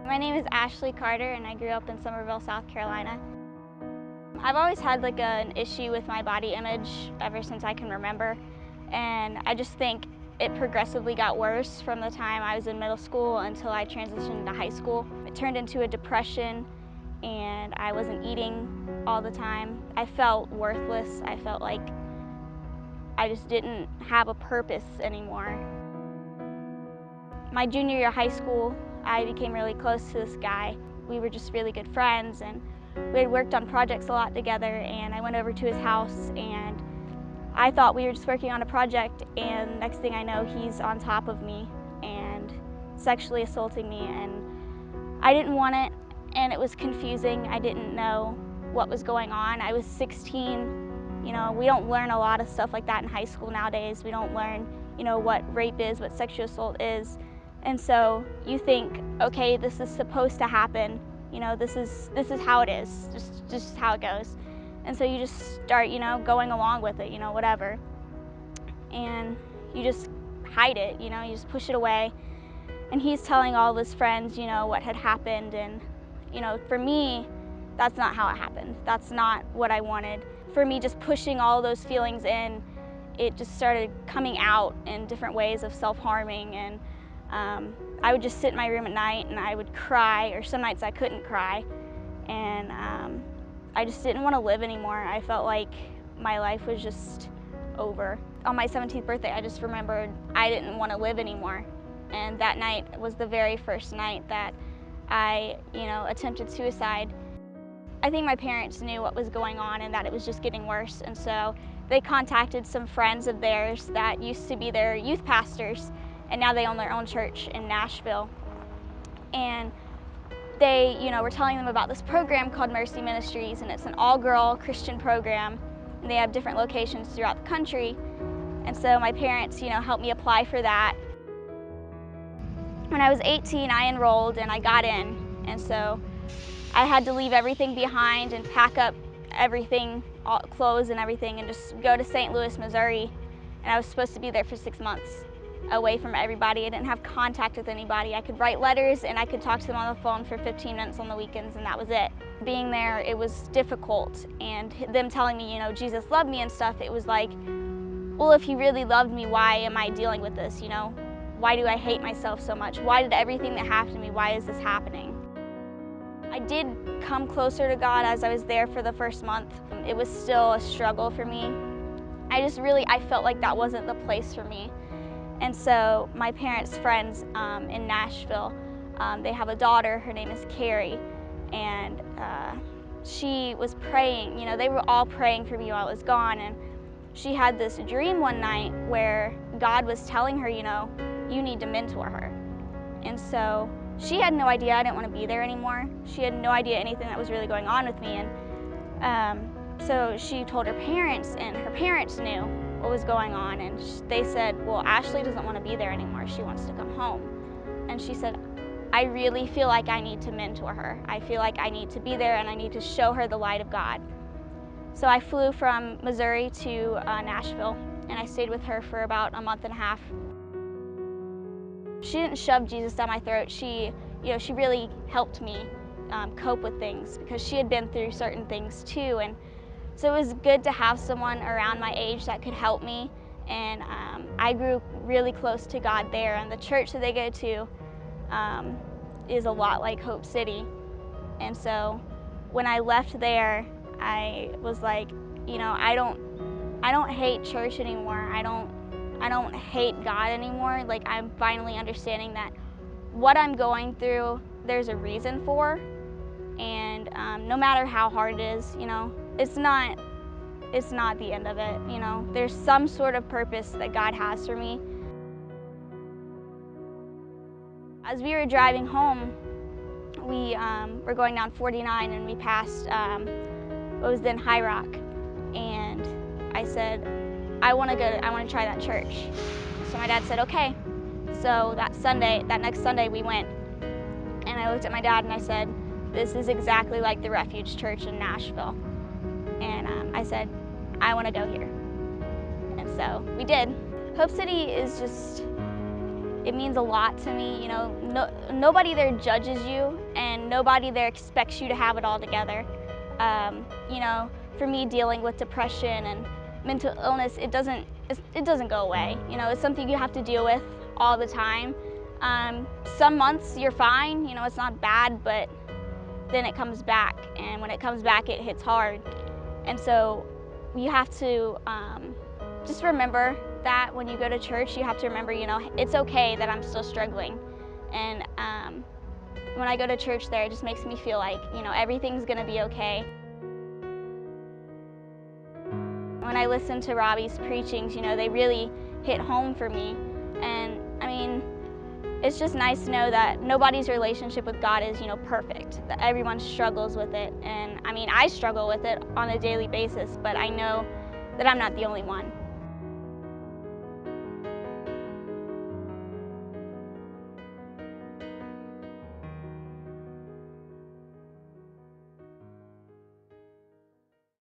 My name is Ashley Carter and I grew up in Somerville, South Carolina. I've always had an issue with my body image ever since I can remember, and I just think it progressively got worse from the time I was in middle school until I transitioned to high school. It turned into a depression and I wasn't eating all the time. I felt worthless. I felt like I just didn't have a purpose anymore. My junior year of high school, I became really close to this guy. We were just really good friends and we had worked on projects a lot together, and I went over to his house and I thought we were just working on a project, and next thing I know he's on top of me and sexually assaulting me, and I didn't want it and it was confusing. I didn't know what was going on. I was 16. You know, we don't learn a lot of stuff like that in high school nowadays. We don't learn, what rape is, what sexual assault is. And so you think, okay, this is supposed to happen. This is how it is, just how it goes. And so you just start, going along with it, whatever. And you just hide it, you just push it away. And he's telling all of his friends, what had happened. And, for me, that's not how it happened. That's not what I wanted. For me, just pushing all those feelings in, it just started coming out in different ways of self-harming. And I would just sit in my room at night and I would cry, or some nights I couldn't cry. And I just didn't want to live anymore. I felt like my life was just over. On my 17th birthday, I just remembered I didn't want to live anymore. And that night was the very first night that I, attempted suicide. I think my parents knew what was going on and that it was just getting worse. And so they contacted some friends of theirs that used to be their youth pastors, and now they own their own church in Nashville. And they, were telling them about this program called Mercy Ministries, and it's an all-girl Christian program, and they have different locations throughout the country. And so my parents, helped me apply for that. When I was 18, I enrolled and I got in, and so I had to leave everything behind and pack up everything, all clothes and everything, and just go to St. Louis, Missouri. And I was supposed to be there for 6 months, away from everybody. I didn't have contact with anybody. I could write letters and I could talk to them on the phone for 15 minutes on the weekends, and that was it. Being there, it was difficult, and them telling me, Jesus loved me and stuff, it was like, well, if he really loved me, why am I dealing with this, Why do I hate myself so much? Why did everything that happened to me, why is this happening? I did come closer to God as I was there for the first month. It was still a struggle for me. I felt like that wasn't the place for me. And so my parents' friends in Nashville, they have a daughter, her name is Carrie, and she was praying, they were all praying for me while I was gone, and she had this dream one night where God was telling her, you need to mentor her. And so she had no idea I didn't want to be there anymore. She had no idea anything that was really going on with me. And so she told her parents, and her parents knew what was going on. And they said, well, Ashley doesn't want to be there anymore. She wants to come home. And she said, I really feel like I need to mentor her. I feel like I need to be there and I need to show her the light of God. So I flew from Missouri to Nashville, and I stayed with her for about a month and a half. She didn't shove Jesus down my throat. She really helped me cope with things, because she had been through certain things too. And so it was good to have someone around my age that could help me. And I grew really close to God there. And the church that they go to is a lot like Hope City. And so when I left there, I was like, I don't hate church anymore. I don't hate God anymore. Like, I'm finally understanding that what I'm going through, there's a reason for, and no matter how hard it is, it's not the end of it. There's some sort of purpose that God has for me. As we were driving home, we were going down 49, and we passed what was then High Rock, and I said, I want to try that church. So my dad said, okay. So that next Sunday we went, and I looked at my dad and I said, this is exactly like the Refuge Church in Nashville. And I said, I want to go here. And so we did. Hope City is just, it means a lot to me. You know, nobody there judges you, and nobody there expects you to have it all together. You know, for me, dealing with depression and mental illness, it doesn't go away. You know, it's something you have to deal with all the time. Some months you're fine, you know, it's not bad, but then it comes back, and when it comes back, it hits hard. And so you have to just remember that when you go to church, you have to remember, you know, it's okay that I'm still struggling. And when I go to church there, it just makes me feel like, you know, everything's gonna be okay. When I listen to Robbie's preachings, you know, they really hit home for me. And I mean, it's just nice to know that nobody's relationship with God is, you know, perfect, that everyone struggles with it. And I mean, I struggle with it on a daily basis, but I know that I'm not the only one.